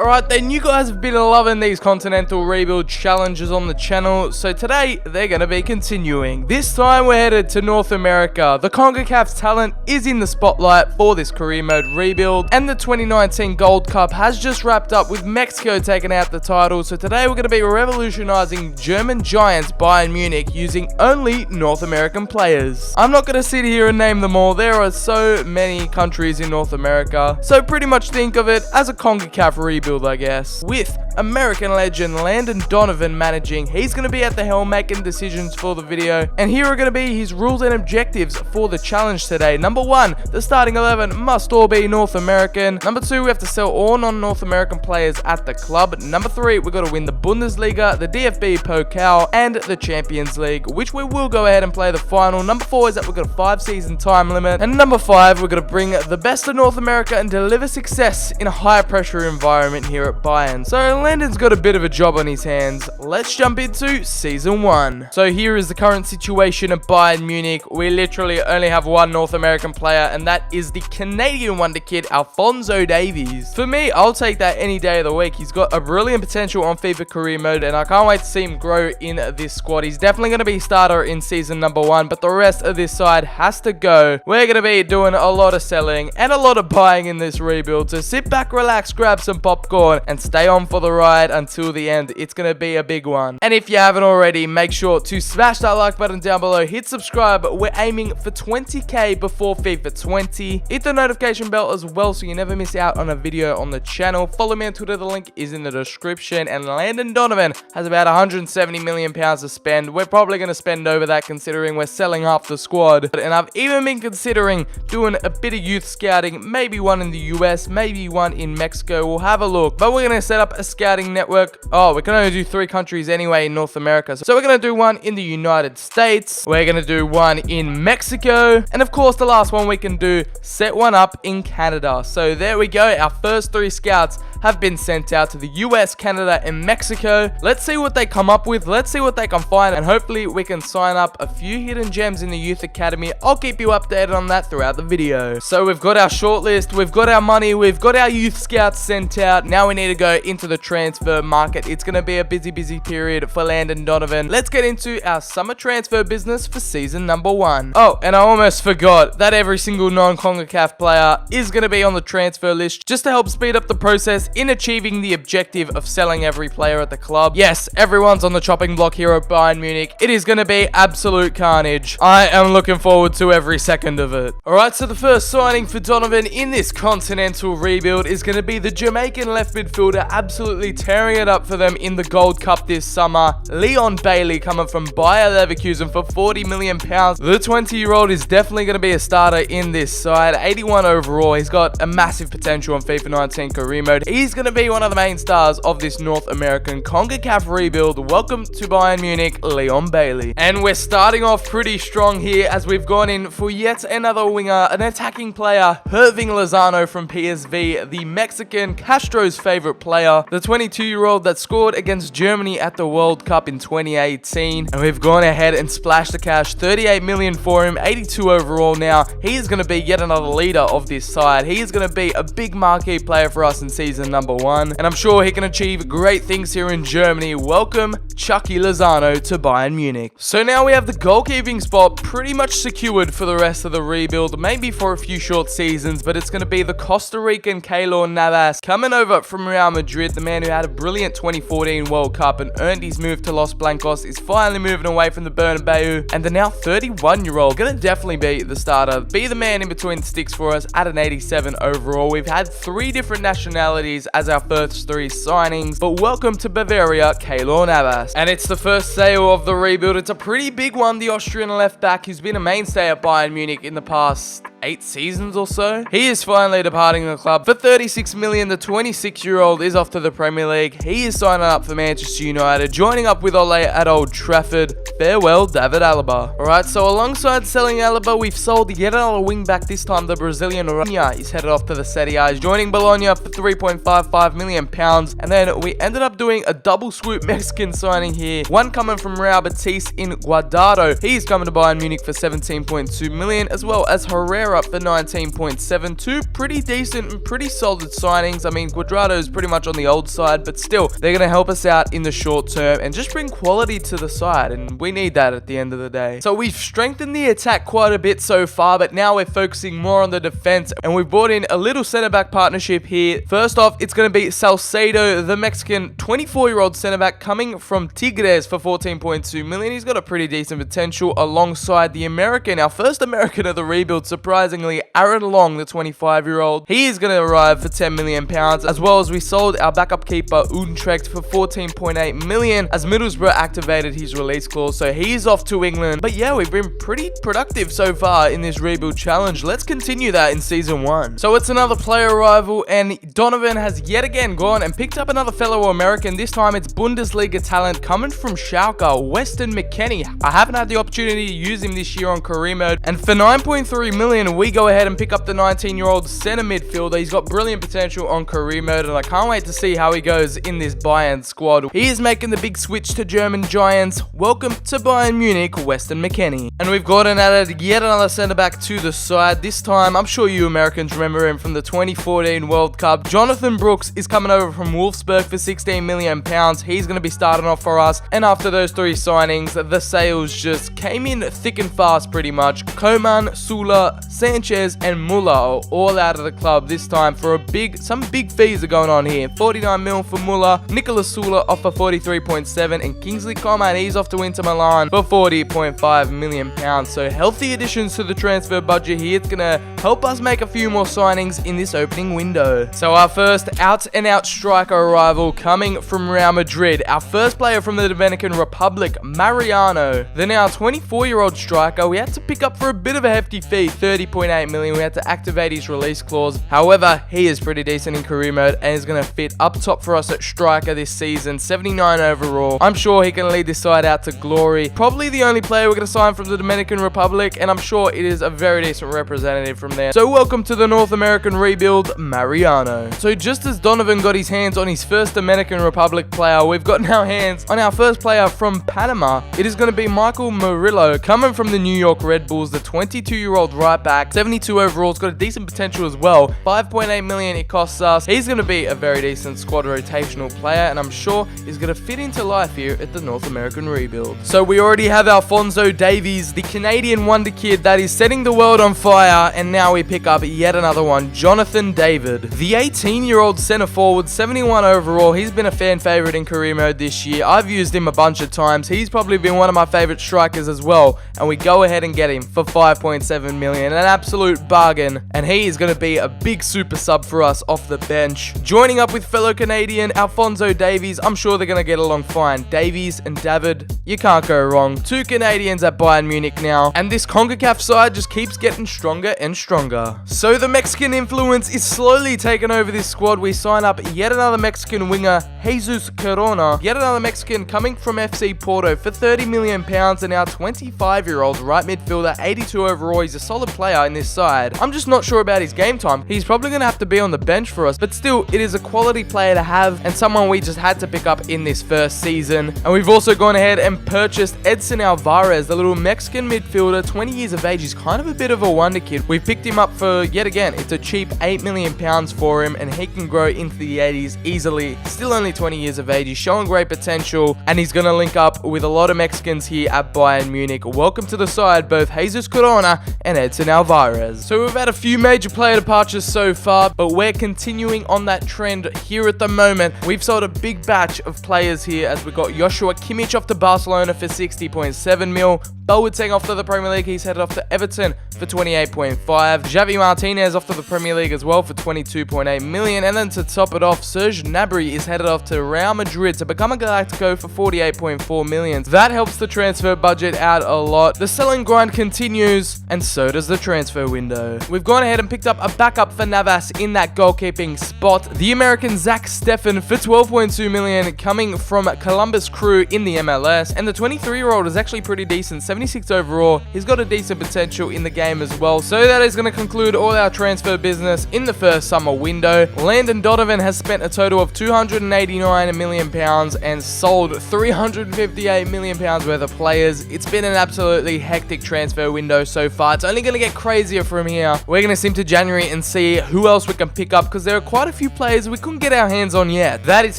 Alright then, you guys have been loving these continental rebuild challenges on the channel, so today they're going to be continuing. This time we're headed to North America. The CONCACAF's talent is in the spotlight for this career mode rebuild, and the 2019 Gold Cup has just wrapped up with Mexico taking out the title, so today we're going to be revolutionizing German giants Bayern Munich using only North American players. I'm not going to sit here and name them all, there are so many countries in North America, so pretty much think of it as a CONCACAF rebuild, I guess. With American legend Landon Donovan managing, he's going to be at the helm making decisions for the video, and here are going to be his rules and objectives for the challenge today. Number 1, the starting 11 must all be North American. Number 2, we have to sell all non-North American players at the club. Number 3, we've got to win the Bundesliga, the DFB Pokal, and the Champions League, which we will go ahead and play the final. Number 4 is that we've got a 5-season time limit, and number 5, we're going to bring the best of North America and deliver success in a high pressure environment here at Bayern. So Landon's got a bit of a job on his hands. Let's jump into season 1. So here is the current situation at Bayern Munich. We literally only have one North American player, and that is the Canadian wonder kid Alphonso Davies. For me, I'll take that any day of the week. He's got a brilliant potential on FIFA career mode, and I can't wait to see him grow in this squad. He's definitely going to be starter in season number 1, but the rest of this side has to go. We're going to be doing a lot of selling and a lot of buying in this rebuild, so sit back, relax, grab some popcorn, and stay on for the ride until the end. It's going to be a big one. And if you haven't already, make sure to smash that like button down below, hit subscribe. We're aiming for 20k before FIFA 20. Hit the notification bell as well so you never miss out on a video on the channel. Follow me on Twitter, the link is in the description. And Landon Donovan has about 170 million pounds to spend. We're probably going to spend over that considering we're selling half the squad. And I've even been considering doing a bit of youth scouting, maybe one in the US, maybe one in Mexico. We'll have a look, but we're going to set up a scouting network. Oh, we can only do 3 countries anyway in North America, so we're going to do one in the United States, we're going to do one in Mexico, and of course the last one we can do, set one up in Canada. So there we go, our first 3 scouts have been sent out to the US, Canada, and Mexico. Let's see what they come up with, let's see what they can find, and hopefully we can sign up a few hidden gems in the youth academy. I'll keep you updated on that throughout the video. So we've got our shortlist, we've got our money, we've got our youth scouts sent out. Now we need to go into the transfer market. It's going to be a busy period for Landon Donovan. Let's get into our summer transfer business for season number 1. Oh, and I almost forgot that every single non-CONCACAF player is going to be on the transfer list just to help speed up the process in achieving the objective of selling every player at the club. Yes, everyone's on the chopping block here at Bayern Munich. It is going to be absolute carnage. I am looking forward to every second of it. Alright, so the first signing for Donovan in this continental rebuild is going to be the Jamaican left midfielder, absolutely tearing it up for them in the Gold Cup this summer. Leon Bailey coming from Bayer Leverkusen for 40 million pounds. The 20-year-old is definitely going to be a starter in this side. 81 overall. He's got a massive potential on FIFA 19 career mode. He's going to be one of the main stars of this North American CONCACAF rebuild. Welcome to Bayern Munich, Leon Bailey. And we're starting off pretty strong here as we've gone in for yet another winger, an attacking player, Hirving Lozano from PSV, the Mexican Castro's favorite player, the 22-year-old that scored against Germany at the World Cup in 2018. And we've gone ahead and splashed the cash, 38 million for him, 82 overall now. He is going to be yet another leader of this side. He is going to be a big marquee player for us in season number 1, and I'm sure he can achieve great things here in Germany. Welcome Chucky Lozano to Bayern Munich. So now we have the goalkeeping spot pretty much secured for the rest of the rebuild, maybe for a few short seasons, but it's going to be the Costa Rican Keylor Navas coming over from Real Madrid. The man who had a brilliant 2014 World Cup and earned his move to Los Blancos is finally moving away from the Bernabeu, and the now 31-year-old going to definitely be the starter, be the man in between the sticks for us at an 87 overall. We've had 3 different nationalities as our first 3 signings, but welcome to Bavaria, Keylor Navas. And it's the first sale of the rebuild. It's a pretty big one. The Austrian left back who's been a mainstay at Bayern Munich in the past 8 seasons or so. He is finally departing the club for 36 million. The 26-year-old is off to the Premier League. He is signing up for Manchester United, joining up with Ole at Old Trafford. Farewell, David Alaba. Alright, so alongside selling Alaba, we've sold yet another wing back, this time the Brazilian Reyes. He's headed off to the Serie A, joining Bologna for 3.55 million pounds. And then we ended up doing a double swoop Mexican signing here. One coming from Real Betis in Guardado. He's coming to Bayern Munich for 17.2 million, as well as Herrera they're up for 19.72. Pretty decent and pretty solid signings. I mean, Cuadrado is pretty much on the old side, but still, they're going to help us out in the short term and just bring quality to the side, and we need that at the end of the day. So we've strengthened the attack quite a bit so far, but now we're focusing more on the defense, and we've brought in a little centre-back partnership here. First off, it's going to be Salcedo, the Mexican 24-year-old centre-back coming from Tigres for 14.2 million. He's got a pretty decent potential alongside the American, our first American of the rebuild, surprisingly, Aaron Long, the 25-year-old. He is going to arrive for 10 million pounds, as well as we sold our backup keeper Utrecht for 14.8 million as Middlesbrough activated his release clause, so he's off to England. But yeah, we've been pretty productive so far in this rebuild challenge. Let's continue that in season 1. So it's another player arrival, and Donovan has yet again gone and picked up another fellow American. This time it's Bundesliga talent coming from Schalke, Weston McKennie. I haven't had the opportunity to use him this year on career mode, and for 9.3 million we go ahead and pick up the 19-year-old center midfielder. He's got brilliant potential on career mode, and I can't wait to see how he goes in this Bayern squad. He is making the big switch to German giants. Welcome to Bayern Munich, Weston McKennie. And we've gone and added yet another centre back to the side. This time, I'm sure you Americans remember him from the 2014 World Cup. Jonathan Brooks is coming over from Wolfsburg for 16 million pounds. He's going to be starting off for us. And after those 3 signings, the sales just came in thick and fast pretty much. Coman, Sula, Sanchez, and Muller are all out of the club this time for some big fees are going on here. 49 mil for Muller, Nicolas Sula off for 43.7, and Kingsley Coman, he's off to Inter Milan for 40.5 million pounds. So healthy additions to the transfer budget here. It's going to help us make a few more signings in this opening window. So our first out-and-out striker arrival coming from Real Madrid. Our first player from the Dominican Republic, Mariano. The now 24-year-old striker we had to pick up for a bit of a hefty fee, 30.8 million. We had to activate his release clause. However, he is pretty decent in career mode and is going to fit up top for us at striker this season. 79 overall. I'm sure he can lead this side out to glory. Probably the only player we're going to sign from the Dominican Republic, and I'm sure it is a very decent representative from there. So welcome to the North American rebuild, Mariano. So just as Donovan got his hands on his first Dominican Republic player, we've gotten our hands on our first player from Panama. It is going to be Michael Murillo, coming from the New York Red Bulls, the 22-year-old right back, 72 overall. It's got a decent potential as well. 5.8 million it costs us. He's going to be a very decent squad rotational player, and I'm sure is going to fit into life here at the North American rebuild. So we already have Alphonso Davies, the Canadian wonder kid that is setting the world on fire, and now we pick up yet another one, Jonathan David, the 18-year-old center forward, 71 overall. He's been a fan favorite in career mode this year. I've used him a bunch of times. He's probably been one of my favorite strikers as well, and we go ahead and get him for 5.7 million, an absolute bargain, and he is going to be a big super sub for us off the bench. Joining up with fellow Canadian Alphonso Davies, I'm sure they're going to get along fine. Davies and David, you can't go wrong. 2 Canadians at Bayern Munich now, and this CONCACAF side just keeps getting stronger and stronger. So the Mexican influence is slowly taking over this squad. We sign up yet another Mexican winger, Jesus Corona, yet another Mexican coming from FC Porto for 30 million pounds, and our 25-year-old right midfielder, 82 overall. He's a solid player in this side. I'm just not sure about his game time. He's probably going to have to be on the bench for us, but still, it is a quality player to have and someone we just had to pick up in this first season. And we've also gone ahead and purchased Edson Alvarez, the little Mexican midfielder, 20 years of age. He's kind of a bit of a wonder kid. We've picked him up for, yet again, it's a cheap 8 million pounds for him, and he can grow into the 80s easily. Still only 20 years of age. He's showing great potential, and he's going to link up with a lot of Mexicans here at Bayern Munich. Welcome to the side, both Jesus Corona and Edson Alvarez. So we've had a few major player departures so far, but we're continuing on that trend here at the moment. We've sold a big batch of players here, as we got Joshua Kimmich off to Barcelona for 60.7 mil. Boateng off to the Premier League. He's headed off to Everton for 28.5. Javi Martinez off to the Premier League as well for 22.8 million. And then to top it off, Serge Gnabry is headed off to Real Madrid to become a Galactico for 48.4 million. That helps the transfer budget out a lot. The selling grind continues, and so does the transfer window. We've gone ahead and picked up a backup for Navas in that goalkeeping spot. The American Zach Steffen for 12.2 million, coming from Columbus Crew in the MLS. And the 23-year-old is actually pretty decent, 76 overall. He's got a decent potential in the game as well. So that is going to conclude all our transfer business in the first summer window. Landon Donovan has spent a total of £289 million and sold £358 million worth of players. It's been an absolutely hectic transfer window so far. It's only going to get crazier from here. We're going to sim to January and see who else we can pick up, because there are quite a few players we couldn't get our hands on yet. That is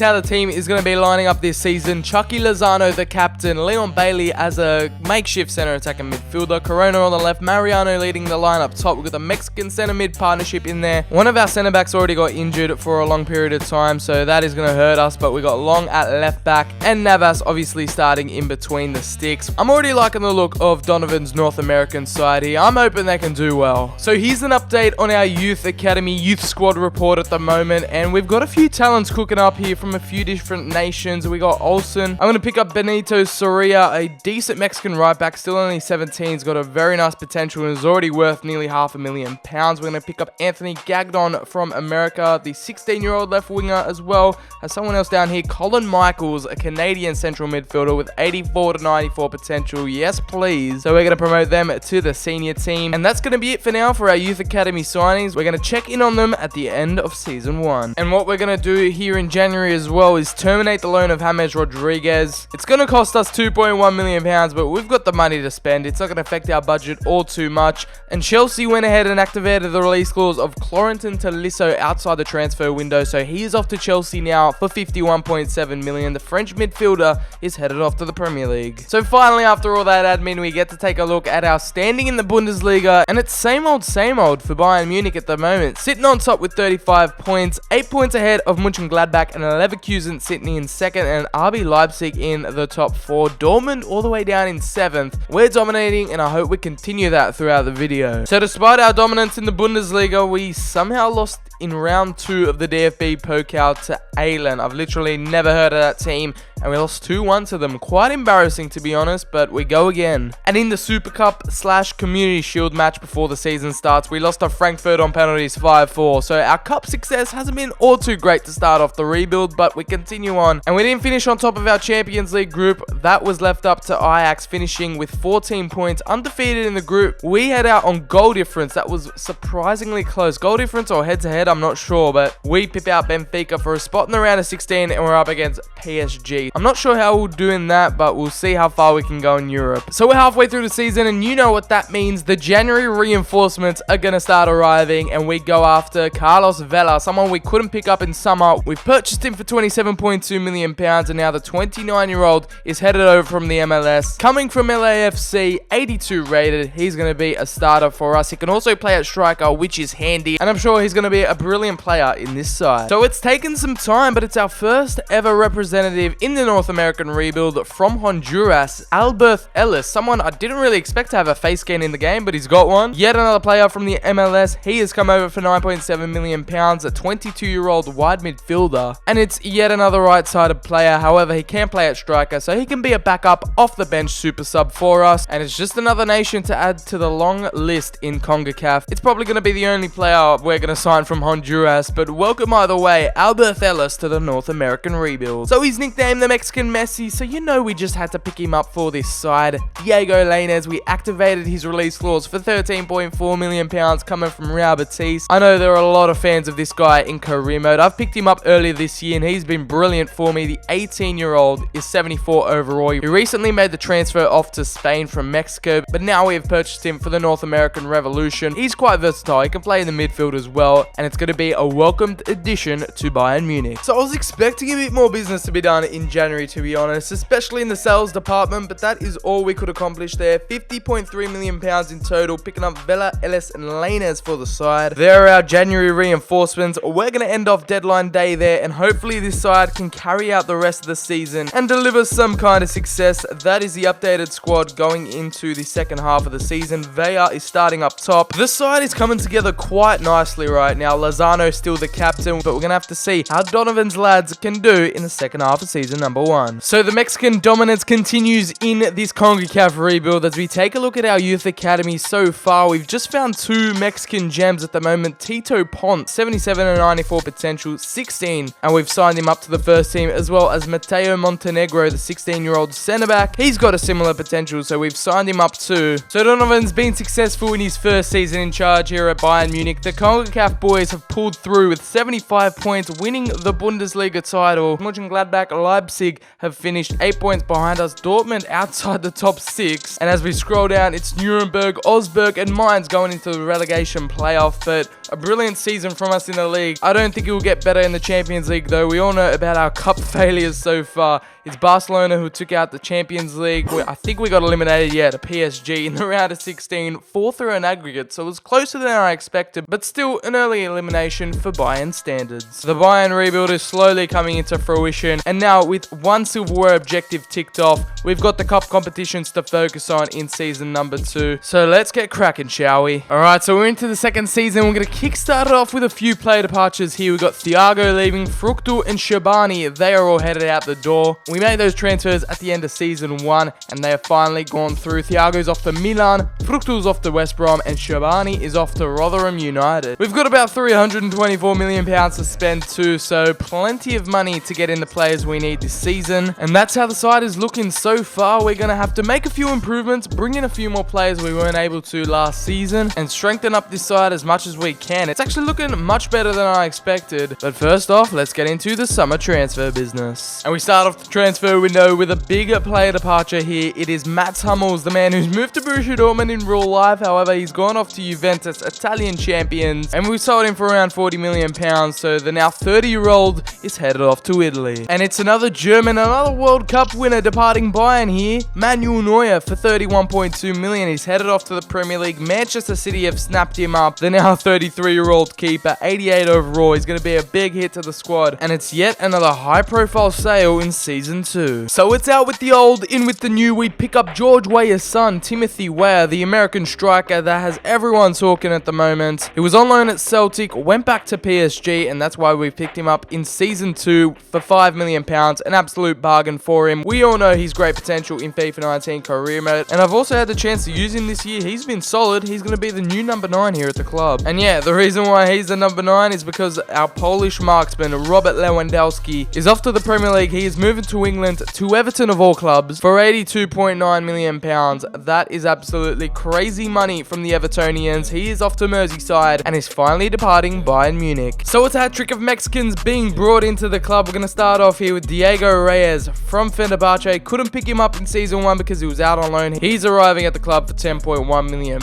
how the team is going to be lining up this season. Chucky Lozano, the captain. Leon Bailey as a makeshift center attacking midfielder. Corona on the left. Mariano leading the line up top. We've got the Mexican center mid partnership in there. One of our center backs already got injured for a long period of time, so that is going to hurt us, but we got Long at left back and Navas obviously starting in between the sticks. I'm already liking the look of Donovan's North American side here. I'm hoping they can do well. So here's an update on our youth academy, youth squad report at the moment, and we've got a few talents cooking up here from a few different nations. We got Olsen. I'm going to pick up Benito Soria, a decent Mexican right back, still only 17. He's got a very nice potential and is already worth nearly £500,000. We're going to pick up Anthony Gagnon from America, the 16-year-old left winger as well. Has someone else down here, Colin Michaels, a Canadian central midfielder with 84 to 94 potential. Yes, please. So we're going to promote them to the senior team. And that's going to be it for now for our youth academy signings. We're going to check in on them at the end of season 1. And what we're going to do here in January as well is terminate the loan of James Rodriguez. It's going to cost us £2.1 million, but we've got the money to spend. It's not going to affect our budget all too much. And Chelsea went ahead and activated the release clause of Florentin Tolisso outside the transfer window. So he is off to Chelsea now for £51.7 million. The French midfielder is headed off to the Premier League. So finally, after all that admin, we get to take a look at our standing in the Bundesliga, and it's same old for Bayern Munich at the moment, sitting on top with 35 points, 8 points ahead of Mönchengladbach and Leverkusen sitting in second, and RB Leipzig in the top 4. Dortmund all the way down in 7th. We're dominating, and I hope we continue that throughout the video. So despite our dominance in the Bundesliga, we somehow lost in round 2 of the DFB Pokal to Aalen. I've literally never heard of that team, and we lost 2-1 to them. Quite embarrassing, to be honest, but we go again. And in the Super Cup / Community Shield match before the season starts, we lost to Frankfurt on penalties 5-4. So our cup success hasn't been all too great to start off the rebuild, but we continue on. And we didn't finish on top of our Champions League group. That was left up to Ajax, finishing with 14 points, undefeated in the group. We head out on goal difference. That was surprisingly close. Goal difference or head-to-head, I'm not sure, but we pip out Benfica for a spot in the round of 16, and we're up against PSG. I'm not sure how we'll do in that, but we'll see how far we can go in Europe. So we're halfway through the season, and you know what that means. The January reinforcements are going to start arriving, and we go after Carlos Vela, someone we couldn't pick up in summer. We've purchased him for £27.2 million, and now the 29-year-old is headed over from the MLS. Coming from LAFC, 82 rated, he's going to be a starter for us. He can also play at striker, which is handy, and I'm sure he's going to be a brilliant player in this side. So it's taken some time, but it's our first ever representative in the North American rebuild from Honduras, Albert Ellis, someone I didn't really expect to have a face scan in the game, but he's got one. Yet another player from the MLS. He has come over for £9.7 million, a 22-year-old wide midfielder, and it's yet another right-sided player. However, he can play at striker, so he can be a backup off the bench super sub for us, and it's just another nation to add to the long list in CONCACAF. It's probably going to be the only player we're going to sign from Honduras, but welcome either way, Albert Ellis to the North American rebuild. So he's nicknamed the Mexican Messi, so you know we just had to pick him up for this side. Diego Lainez, we activated his release clause for £13.4 million coming from Real Betis. I know there are a lot of fans of this guy in career mode. I've picked him up earlier this year and he's been brilliant for me. The 18-year-old is 74 overall. He recently made the transfer off to Spain from Mexico, but now we have purchased him for the North American Revolution. He's quite versatile. He can play in the midfield as well, and it's going to be a welcomed addition to Bayern Munich. So I was expecting a bit more business to be done in January, to be honest, especially in the sales department, but that is all we could accomplish there. £50.3 million in total, picking up Vela, Ellis and Lainez for the side. There are our January reinforcements. We're going to end off deadline day there, and hopefully this side can carry out the rest of the season and deliver some kind of success. That is the updated squad going into the second half of the season. Vela is starting up top. The side is coming together quite nicely right now. Lozano still the captain, but we're going to have to see how Donovan's lads can do in the second half of season number 1. So the Mexican dominance continues in this CONCACAF rebuild as we take a look at our youth academy so far. We've just found 2 Mexican gems at the moment. Tito Pont, 77 and 94 potential, 16, and we've signed him up to the first team, as well as Mateo Montenegro, the 16-year-old centre back. He's got a similar potential, so we've signed him up too. So Donovan's been successful in his first season in charge here at Bayern Munich. The CONCACAF boys have pulled through with 75 points, winning the Bundesliga title. Mönchengladbach Leipzig have finished 8 points behind us. Dortmund outside the top 6. And as we scroll down, it's Nuremberg, Augsburg, and Mainz going into the relegation playoff. But a brilliant season from us in the league. I don't think it will get better in the Champions League, though. We all know about our cup failures so far. It's Barcelona who took out the Champions League. I think we got eliminated, to PSG in the round of 16, 4 through an aggregate, so it was closer than I expected, but still an early elimination for Bayern standards. The Bayern rebuild is slowly coming into fruition, and now with one silverware objective ticked off, we've got the cup competitions to focus on in season number 2. So let's get cracking, shall we? Alright, so we're into the second season. We're going to kickstart it off with a few player departures here. We've got Thiago leaving, Fructu and Shabani, they are all headed out the door. We made those transfers at the end of season 1, and they have finally gone through. Thiago's off to Milan, Fructu's off to West Brom, and Shabani is off to Rotherham United. We've got about £324 million to spend too, so plenty of money to get in the players we need this season. And that's how the side is looking so far. We're going to have to make a few improvements, bring in a few more players we weren't able to last season, and strengthen up this side as much as we can. It's actually looking much better than I expected. But first off, let's get into the summer transfer business. And we start off the transfer window with a bigger player departure here. It is Mats Hummels, the man who's moved to Borussia Dortmund in real life. However, he's gone off to Juventus, Italian champions, and we sold him for around £40 million. So the now 30-year-old is headed off to Italy. And it's another German, another World Cup winner departing Bayern here. Manuel Neuer for £31.2 million. He's headed off to the Premier League. Manchester City have snapped him up. The now 33-year-old keeper, 88 overall. He's going to be a big hit to the squad. And it's yet another high-profile sale in season 2. So it's out with the old, in with the new. We pick up George Weah's son, Timothy Weah, the American striker that has everyone talking at the moment. He was on loan at Celtic, went back to PSG, and that's why we picked him up in season 2 for £5 million. An absolute bargain for him. We all know his great potential in FIFA 19 career mode, and I've also had the chance to use him this year. He's been solid. He's going to be the new number 9 here at the club. And yeah, the reason why he's the number 9 is because our Polish marksman, Robert Lewandowski, is off to the Premier League. He is moving to England, to Everton of all clubs, for £82.9 million. That is absolutely crazy money from the Evertonians. He is off to Merseyside and is finally departing Bayern Munich. So it's a hat-trick of Mexicans being brought into the club. We're going to start off here with Diego Reyes from Fenerbahce. Couldn't pick him up in season 1 because he was out on loan. He's arriving at the club for £10.1 million.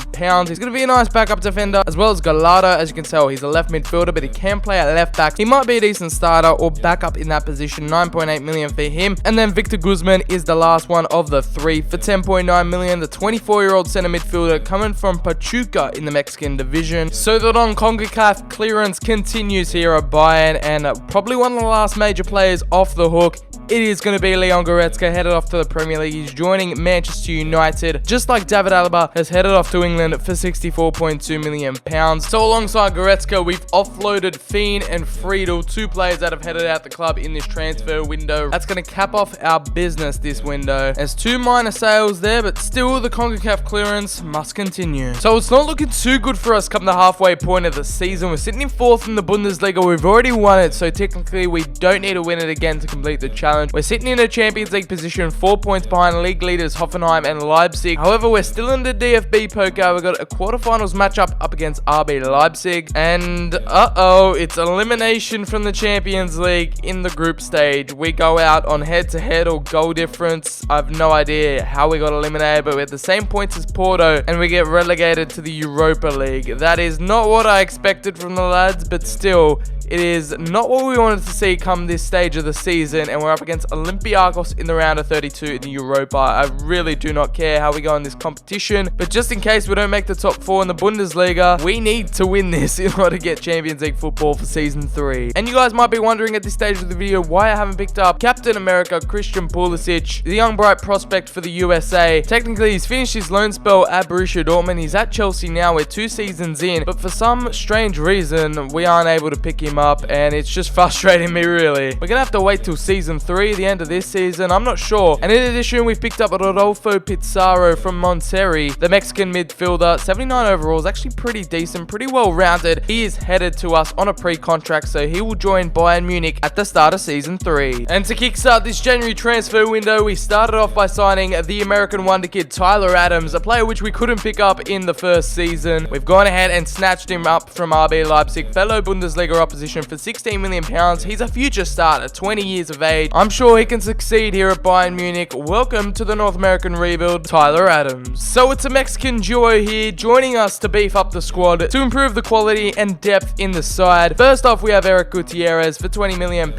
He's going to be a nice backup defender, as well as Gallardo. As you can tell, he's a left midfielder, but he can play at left back. He might be a decent starter or backup in that position. £9.8 million for him. And then Victor Guzman is the last one of the 3 for £10.9 million. The 24-year-old center midfielder coming from Pachuca in the Mexican division. So the non-CONCACAF clearance continues here at Bayern, and probably one of the last major players off the hook. It is going to be Leon Goretzka, headed off to the Premier League. He's joining Manchester United, just like David Alaba has headed off to England for £64.2 million. So alongside Goretzka, we've offloaded Fiend and Friedel, 2 players that have headed out the club in this transfer window. That's going to cap off our business this window. There's 2 minor sales there, but still the CONCACAF clearance must continue. So it's not looking too good for us come the halfway point of the season. We're sitting in 4th in the Bundesliga. We've already won it, so technically we don't need to win it again to complete the challenge. We're sitting in a Champions League position, 4 points behind league leaders Hoffenheim and Leipzig. However, we're still in the DFB poker. We've got a quarterfinals matchup up against RB Leipzig. And it's elimination from the Champions League in the group stage. We go out on head-to-head or goal difference. I have no idea how we got eliminated, but we're at the same points as Porto, and we get relegated to the Europa League. That is not what I expected from the lads, but still, it is not what we wanted to see come this stage of the season, and we're up against against Olympiacos in the round of 32 in the Europa. I really do not care how we go in this competition, but just in case we don't make the top 4 in the Bundesliga, we need to win this in order to get Champions League football for Season 3. And you guys might be wondering at this stage of the video why I haven't picked up Captain America Christian Pulisic, the young bright prospect for the USA. Technically, he's finished his loan spell at Borussia Dortmund. He's at Chelsea now. We're 2 seasons in, but for some strange reason, we aren't able to pick him up, and it's just frustrating me, really. We're gonna have to wait till Season 3, the end of this season. I'm not sure. And in addition, we've picked up Rodolfo Pizarro from Monterrey, the Mexican midfielder. 79 overall is actually pretty decent, pretty well rounded. He is headed to us on a pre-contract, so he will join Bayern Munich at the start of Season 3. And to kickstart this January transfer window, we started off by signing the American wonder kid Tyler Adams, a player which we couldn't pick up in the first season. We've gone ahead and snatched him up from RB Leipzig, fellow Bundesliga opposition, for £16 million. He's a future starter, 20 years of age. I'm sure he can succeed here at Bayern Munich. Welcome to the North American rebuild, Tyler Adams. So it's a Mexican duo here joining us to beef up the squad to improve the quality and depth in the side. First off, we have Gutierrez for £20 million.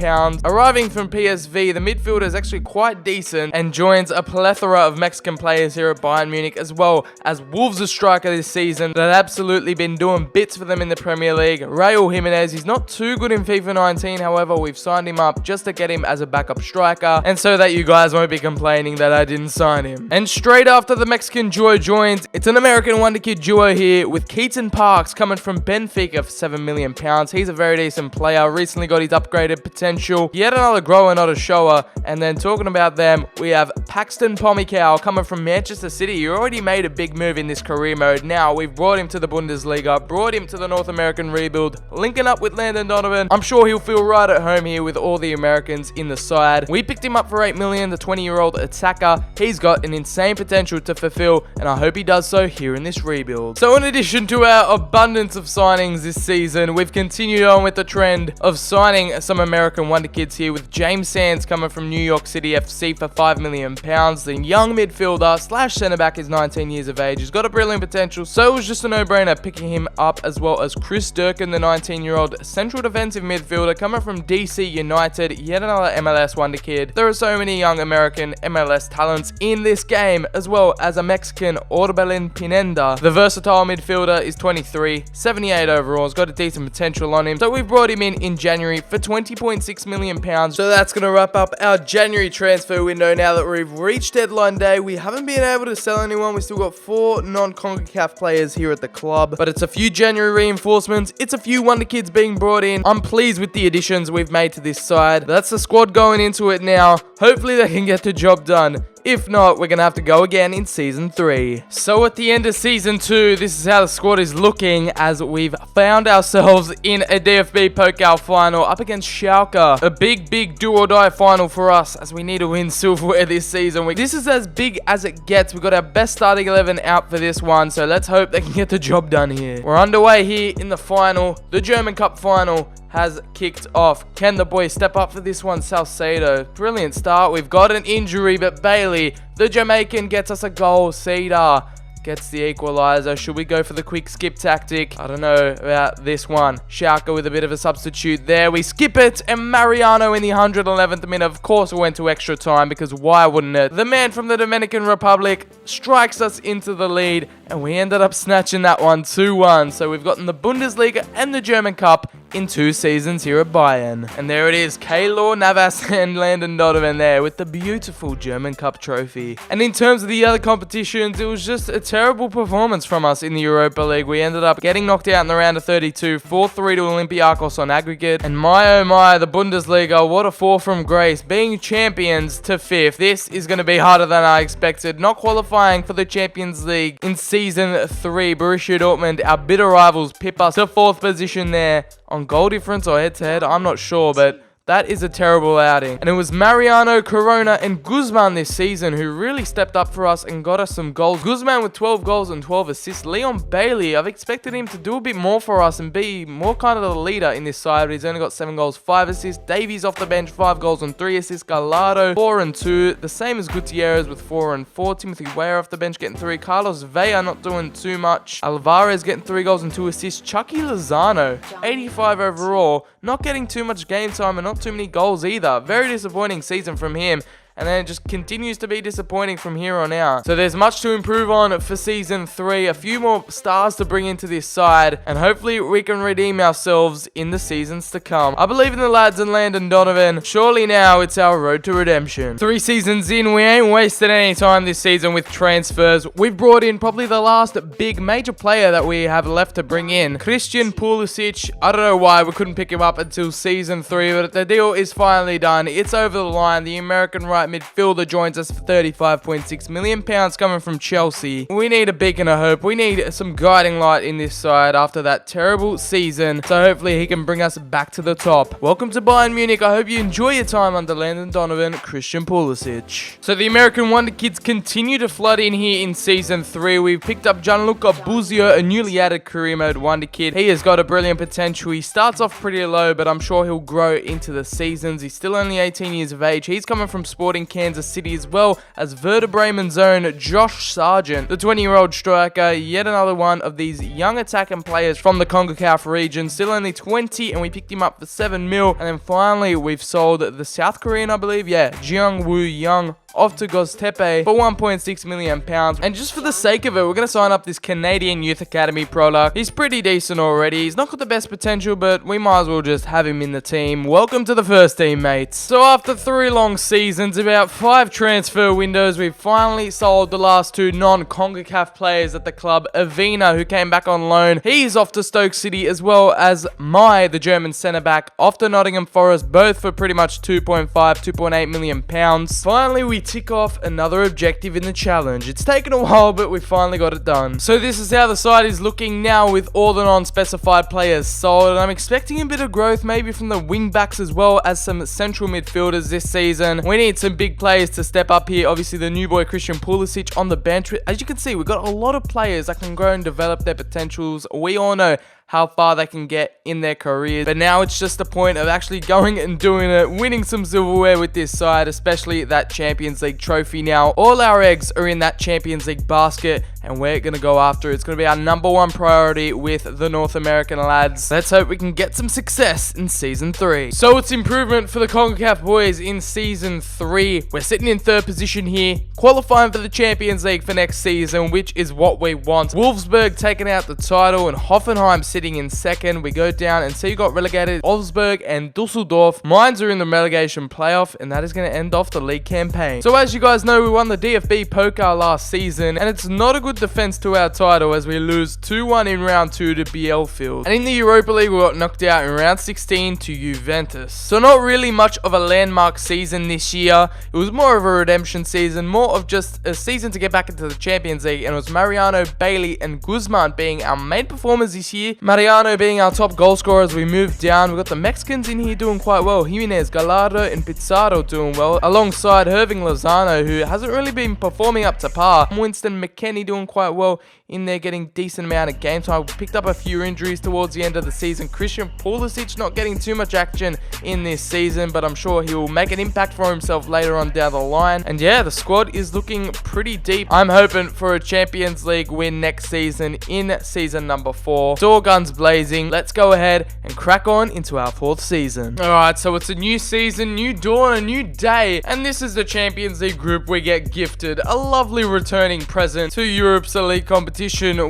Arriving from PSV, the midfielder is actually quite decent and joins a plethora of Mexican players here at Bayern Munich, as well as Wolves' striker this season that absolutely been doing bits for them in the Premier League. Raul Jimenez, he's not too good in FIFA 19, however, we've signed him up just to get him as a backup striker, and so that you guys won't be complaining that I didn't sign him. And straight after the Mexican duo joins, it's an American wonder kid duo here with Keaton Parks coming from Benfica for £7 million. He's a very decent player, recently got his upgraded potential. Yet another grower, not a shower. And then talking about them, we have Paxton Pomykal coming from Manchester City. He already made a big move in this career mode. Now we've brought him to the Bundesliga, brought him to the North American rebuild, linking up with Landon Donovan. I'm sure he'll feel right at home here with all the Americans in the side. We picked him up for $8 million, the 20-year-old attacker. He's got an insane potential to fulfill, and I hope he does so here in this rebuild. So in addition to our abundance of signings this season, we've continued on with the trend of signing some American wonder kids here, with James Sands coming from New York City FC for £5 million. The young midfielder slash centre back is 19 years of age. He's got a brilliant potential, so it was just a no-brainer picking him up, as well as Chris Durkin, the 19-year-old central defensive midfielder coming from DC United, yet another MLS wonder kid. There are so many young American MLS talents in this game, as well as a Mexican Orbelin Pineda. The versatile midfielder is 23, 78 overall, has got a decent potential on him, so we've brought him in January for £20.6 million. So that's going to wrap up our January transfer window. Now that we've reached deadline day, we haven't been able to sell anyone. We still got 4 non-CONCACAF players here at the club, but it's a few January reinforcements, it's a few wonder kids being brought in. I'm pleased with the additions we've made to this side. That's the squad going into it now. Hopefully they can get the job done. If not, we're going to have to go again in Season 3. So at the end of Season 2, this is how the squad is looking, as we've found ourselves in a DFB Pokal final up against Schalke. A big do-or-die final for us, as we need to win silverware this season. This is as big as it gets. We've got our best starting 11 out for this one, so let's hope they can get the job done here. We're underway here in the final. The German Cup final has kicked off. Can the boys step up for this one? Salcedo, brilliant start. We've got an injury, but Bailey, the Jamaican, gets us a goal. Cedar gets the equalizer. Should we go for the quick skip tactic? I don't know about this one. Schalke with a bit of a substitute there. We skip it, and Mariano in the 111th minute. Of course, we went to extra time, because why wouldn't it? The man from the Dominican Republic strikes us into the lead, and we ended up snatching that one 2-1. So we've gotten the Bundesliga and the German Cup in 2 seasons here at Bayern. And there it is, Keylor Navas and Landon Donovan there with the beautiful German Cup trophy. And in terms of the other competitions, it was just a terrible performance from us in the Europa League. We ended up getting knocked out in the round of 32, 4-3 to Olympiacos on aggregate. And my oh my, the Bundesliga, what a fall from grace. Being champions to 5th. This is going to be harder than I expected. Not qualifying for the Champions League in Season 3. Borussia Dortmund, our bitter rivals, pip us to 4th position there. On goal difference or head-to-head, I'm not sure, but that is a terrible outing. And it was Mariano, Corona, and Guzman this season who really stepped up for us and got us some goals. Guzman with 12 goals and 12 assists. Leon Bailey, I've expected him to do a bit more for us and be more kind of the leader in this side, but he's only got 7 goals, 5 assists. Davies off the bench, 5 goals and 3 assists. Gallardo, 4 and 2. The same as Gutierrez with 4 and 4. Timothy Weah off the bench getting 3. Carlos Vela not doing too much. Alvarez getting 3 goals and 2 assists. Chucky Lozano, 85 overall. Not getting too much game time and not scored too many goals either. Very disappointing season from him. And then it just continues to be disappointing from here on out. So there's much to improve on for Season 3. A few more stars to bring into this side. And hopefully we can redeem ourselves in the seasons to come. I believe in the lads and Landon Donovan. Surely now it's our road to redemption. 3 seasons in, we ain't wasted any time this season with transfers. We've brought in probably the last big major player that we have left to bring in. Christian Pulisic. I don't know why we couldn't pick him up until Season 3. But the deal is finally done. It's over the line. The American right midfielder joins us for £35.6 million coming from Chelsea. We need a beacon of hope. We need some guiding light in this side after that terrible season. So hopefully he can bring us back to the top. Welcome to Bayern Munich. I hope you enjoy your time under Landon Donovan, Christian Pulisic. So the American Wonder Kids continue to flood in here in Season 3. We've picked up Gianluca Buzio, a newly added career mode Wonder Kid. He has got a brilliant potential. He starts off pretty low, but I'm sure he'll grow into the seasons. He's still only 18 years of age. He's coming from Sporting Kansas City, as well as Werder Bremen's own Josh Sargent, the 20-year-old striker. Yet another one of these young attacking players from the CONCACAF region, still only 20, and we picked him up for 7 mil. And then finally we've sold the South Korean, I believe, Jiang Woo Young off to Göztepe for £1.6 million. And just for the sake of it, we're going to sign up this Canadian Youth Academy product. He's pretty decent already. He's not got the best potential, but we might as well just have him in the team. Welcome to the first team, mates. So after 3 long seasons, about 5 transfer windows, we've finally sold the last 2 non-CONCACAF players at the club. Avina, who came back on loan, he's off to Stoke City, as well as the German centre-back, off to Nottingham Forest, both for pretty much £2.8 million. Finally, we tick off another objective in the challenge. It's taken a while, but we finally got it done. So this is how the side is looking now with all the non-specified players sold, and I'm expecting a bit of growth maybe from the wing backs as well as some central midfielders this season. We need some big players to step up here. Obviously the new boy Christian Pulisic on the bench. As you can see, we've got a lot of players that can grow and develop their potentials. We all know how far they can get in their careers. But now it's just the point of actually going and doing it, winning some silverware with this side, especially that Champions League trophy now. All our eggs are in that Champions League basket, and we're going to go after it. It's going to be our #1 priority with the North American lads. Let's hope we can get some success in Season 3. So it's improvement for the CONCACAF boys in Season 3. We're sitting in 3rd position here, qualifying for the Champions League for next season, which is what we want. Wolfsburg taking out the title and Hoffenheim sitting in 2nd. We go down and see you got relegated Wolfsburg and Dusseldorf. Mines are in the relegation playoff, and that is going to end off the league campaign. So as you guys know, we won the DFB Pokal last season, and it's not a good defense to our title as we lose 2-1 in round 2 to Bielefeld. And in the Europa League, we got knocked out in round 16 to Juventus. So not really much of a landmark season this year. It was more of a redemption season, more of just a season to get back into the Champions League, and it was Mariano, Bailey, and Guzman being our main performers this year. Mariano being our top goal scorer as we move down. We've got the Mexicans in here doing quite well. Jimenez, Gallardo, and Pizarro doing well, alongside Irving Lozano, who hasn't really been performing up to par. Winston McKennie doing quite well in there, getting decent amount of game time. We picked up a few injuries towards the end of the season. Christian Pulisic not getting too much action in this season, but I'm sure he will make an impact for himself later on down the line. And yeah, the squad is looking pretty deep. I'm hoping for a Champions League win next season in season number 4. It's all guns blazing. Let's go ahead and crack on into our 4th season. Alright, so it's a new season, new dawn, a new day, and this is the Champions League group we get gifted. A lovely returning present to Europe's elite competition.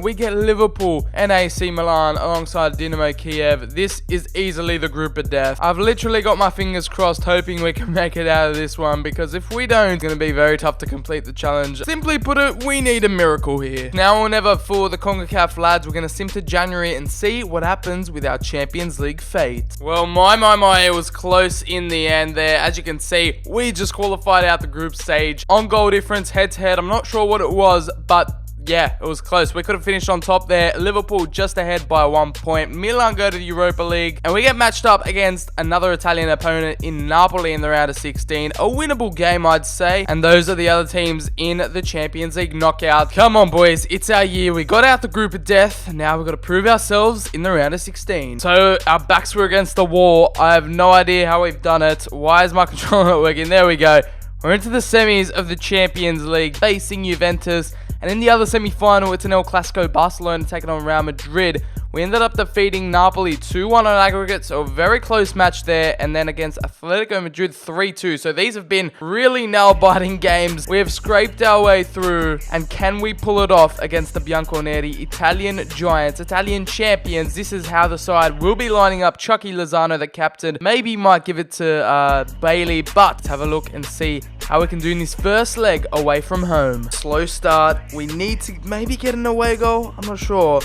We get Liverpool and AC Milan alongside Dynamo Kiev. This is easily the group of death. I've literally got my fingers crossed hoping we can make it out of this one, because if we don't, it's going to be very tough to complete the challenge. Simply put it, we need a miracle here. Now or never for the CONCACAF lads. We're going to sim to January and see what happens with our Champions League fate. Well, it was close in the end there. As you can see, we just qualified out the group stage. On goal difference, head to head, I'm not sure what it was, but yeah, it was close. We could have finished on top there. Liverpool just ahead by 1 point. Milan go to the Europa League, and we get matched up against another Italian opponent in Napoli in the round of 16. A winnable game, I'd say. And those are the other teams in the Champions League knockout. Come on, boys. It's our year. We got out the group of death. Now we've got to prove ourselves in the round of 16. So our backs were against the wall. I have no idea how we've done it. Why is my controller not working? There we go. We're into the semis of the Champions League, facing Juventus. And in the other semi-final, it's an El Clasico, Barcelona taking on Real Madrid. We ended up defeating Napoli 2-1 on aggregate, so a very close match there. And then against Atletico Madrid 3-2. So these have been really nail-biting games. We have scraped our way through, and can we pull it off against the Bianconeri, Italian giants, Italian champions? This is how the side will be lining up. Chucky Lozano, the captain, maybe might give it to Bailey, but let's have a look and see how we can do in this first leg away from home. Slow start. We need to maybe get an away goal. I'm not sure.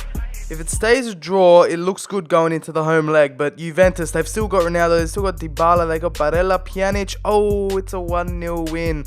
If it stays a draw, it looks good going into the home leg. But Juventus, they've still got Ronaldo, they've still got Dybala, they got Barella, Pjanic. Oh, it's a 1-0 win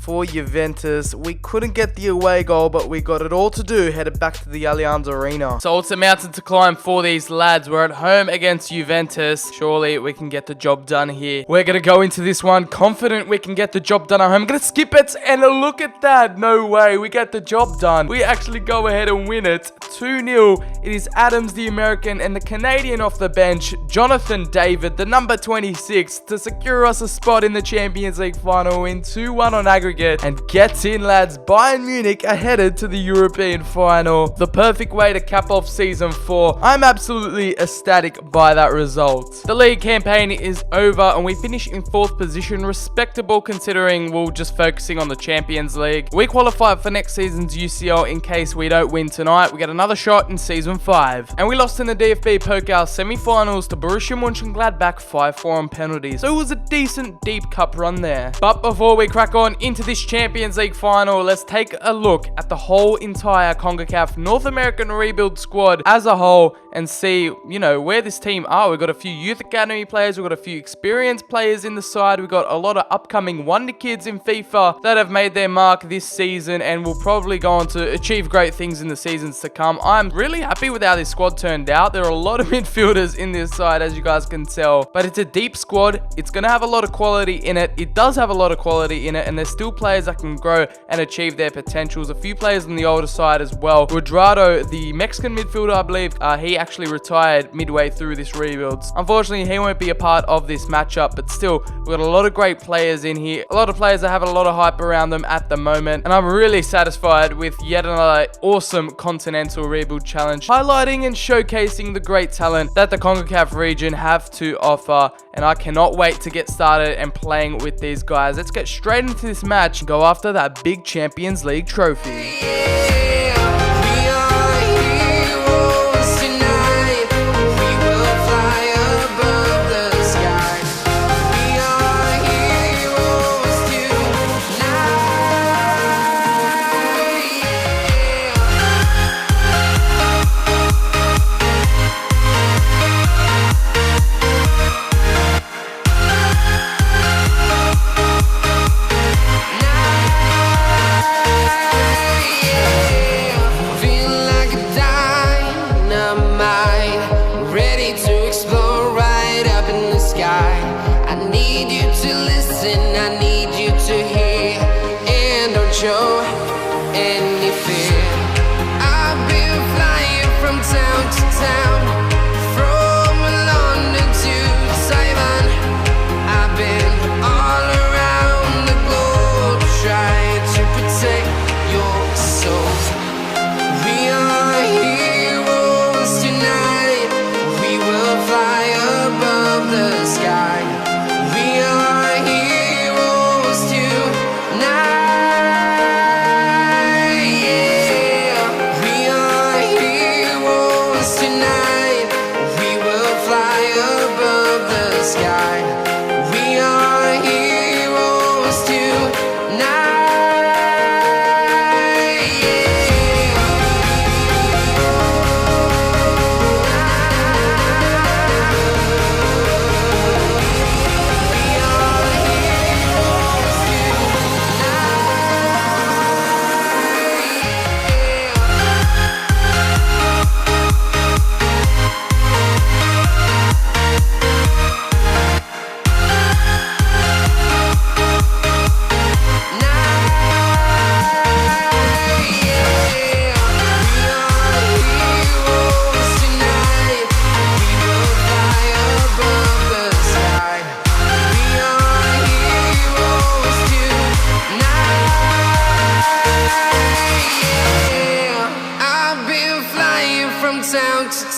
for Juventus. We couldn't get the away goal, but we got it all to do, headed back to the Allianz Arena. So it's a mountain to climb for these lads. We're at home against Juventus. Surely we can get the job done here. We're going to go into this one confident we can get the job done at home. I'm going to skip it, and look at that. No way. We get the job done. We actually go ahead and win it. 2-0. It is Adams, the American, and the Canadian off the bench, Jonathan David, the number 26, to secure us a spot in the Champions League final, win 2-1 on aggregate. And gets in, lads. Bayern Munich are headed to the European final. The perfect way to cap off season 4. I'm absolutely ecstatic by that result. The league campaign is over, and we finish in 4th position. Respectable considering we're just focusing on the Champions League. We qualify for next season's UCL in case we don't win tonight. We get another shot in season 5. And we lost in the DFB Pokal semi-finals to Borussia Mönchengladbach 5-4 on penalties. So it was a decent deep cup run there. But before we crack on into this Champions League final, let's take a look at the whole entire CONCACAF North American rebuild squad as a whole and see, where this team are. We've got a few youth academy players, we've got a few experienced players in the side, we've got a lot of upcoming wonder kids in FIFA that have made their mark this season and will probably go on to achieve great things in the seasons to come. I'm really happy with how this squad turned out. There are a lot of midfielders in this side, as you guys can tell, but it's a deep squad. It's going to have a lot of quality in it. It does have a lot of quality in it, and there's still players that can grow and achieve their potentials. A few players on the older side as well. Guadrado, the Mexican midfielder, I believe, he actually retired midway through this rebuild. Unfortunately, he won't be a part of this matchup, but still, we've got a lot of great players in here. A lot of players that have a lot of hype around them at the moment, and I'm really satisfied with yet another awesome continental rebuild challenge, highlighting and showcasing the great talent that the CONCACAF region have to offer, and I cannot wait to get started and playing with these guys. Let's get straight into this match and go after that big Champions League trophy.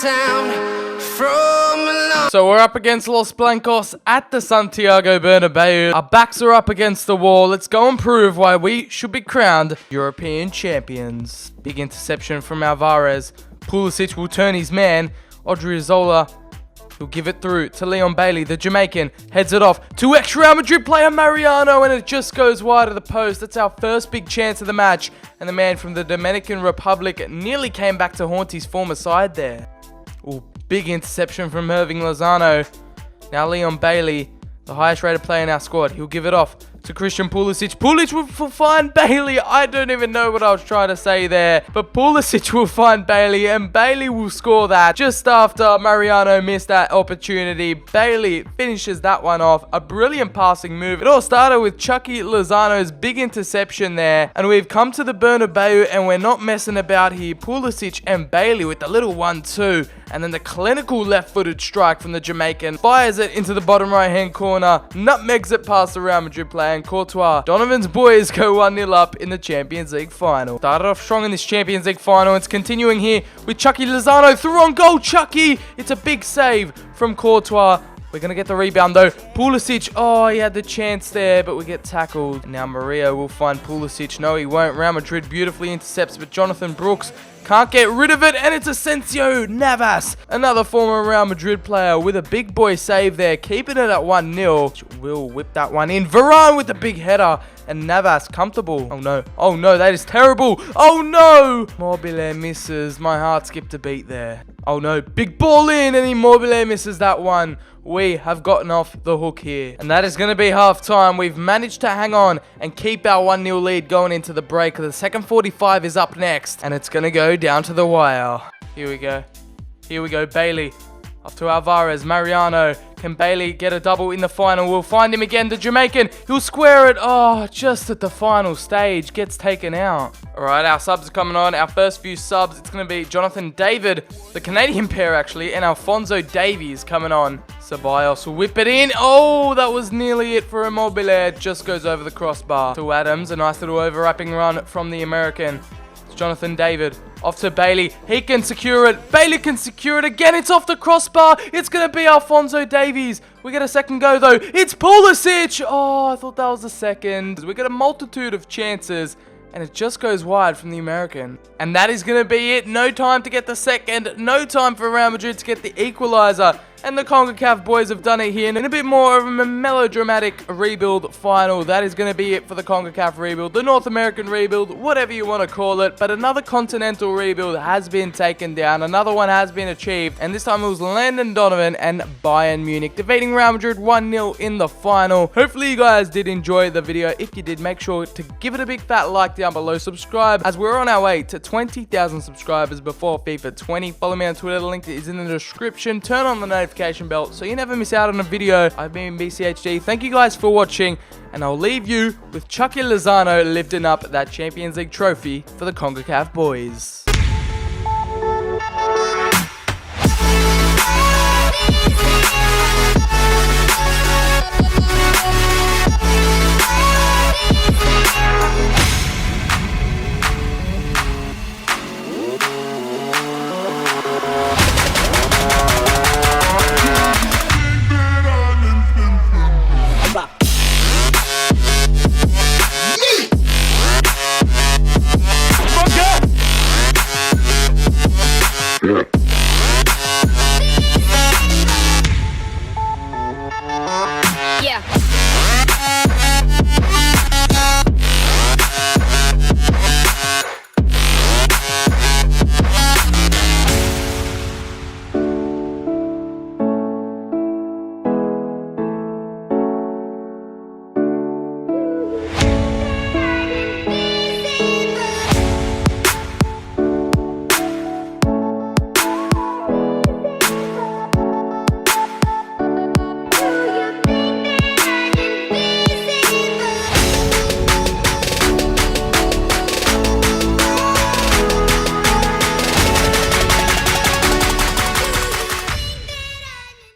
sound from along. So we're up against Los Blancos at the Santiago Bernabeu. Our backs are up against the wall. Let's go and prove why we should be crowned European champions. Big interception from Alvarez. Pulisic will turn his man. Odriozola, he'll give it through to Leon Bailey. The Jamaican heads it off to ex-Real Madrid player Mariano, and it just goes wide of the post. That's our first big chance of the match. And the man from the Dominican Republic nearly came back to haunt his former side there. Ooh, big interception from Irving Lozano. Now Leon Bailey, the highest rated player in our squad. He'll give it off to Christian Pulisic. Pulisic will find Bailey. I don't even know what I was trying to say there. But Pulisic will find Bailey, and Bailey will score that just after Mariano missed that opportunity. Bailey finishes that one off. A brilliant passing move. It all started with Chucky Lozano's big interception there. And we've come to the Bernabeu, and we're not messing about here. Pulisic and Bailey with the little 1-2. And then the clinical left-footed strike from the Jamaican. Fires it into the bottom right-hand corner. Nutmegs it past the Real Madrid player. And Courtois. Donovan's boys go 1-0 up in the Champions League final. Started off strong in this Champions League final. It's continuing here with Chucky Lozano through on goal. Chucky! It's a big save from Courtois. We're going to get the rebound though. Pulisic, oh, he had the chance there, but we get tackled. Now Murillo will find Pulisic. No, he won't. Real Madrid beautifully intercepts, but Jonathan Brooks can't get rid of it, and it's Asensio Navas, another former Real Madrid player with a big boy save there, keeping it at 1-0. Will whip that one in. Varane with the big header, and Navas comfortable. Oh no, that is terrible. Oh no! Immobile misses. My heart skipped a beat there. Oh no, big ball in, and Immobile misses that one. We have gotten off the hook here. And that is going to be half time. We've managed to hang on and keep our 1-0 lead going into the break. The second 45 is up next, and it's going to go down to the wire. Here we go. Here we go. Bailey up to Alvarez. Mariano. Can Bailey get a double in the final? We'll find him again. The Jamaican. He'll square it. Oh, just at the final stage. Gets taken out. All right, our subs are coming on. Our first few subs. It's going to be Jonathan David, the Canadian pair actually, and Alphonso Davies coming on. Ceballos will whip it in. Oh, that was nearly it for Immobile. It just goes over the crossbar. To Adams. A nice little overlapping run from the American. It's Jonathan David. Off to Bailey. He can secure it. Bailey can secure it again. It's off the crossbar. It's going to be Alphonso Davies. We get a second go, though. It's Pulisic. Oh, I thought that was the second. We get a multitude of chances, and it just goes wide from the American. And that is going to be it. No time to get the second. No time for Real Madrid to get the equalizer. And the CONCACAF boys have done it here in a bit more of a melodramatic rebuild final. That is going to be it for the CONCACAF rebuild, the North American rebuild, whatever you want to call it. But another continental rebuild has been taken down. Another one has been achieved. And this time it was Landon Donovan and Bayern Munich defeating Real Madrid 1-0 in the final. Hopefully you guys did enjoy the video. If you did, make sure to give it a big fat like down below. Subscribe as we're on our way to 20,000 subscribers before FIFA 20. Follow me on Twitter. The link is in the description. Turn on the notification bell so you never miss out on a video. I've been BCHD. Thank you guys for watching, and I'll leave you with Chucky Lozano lifting up that Champions League trophy for the CONCACAF boys.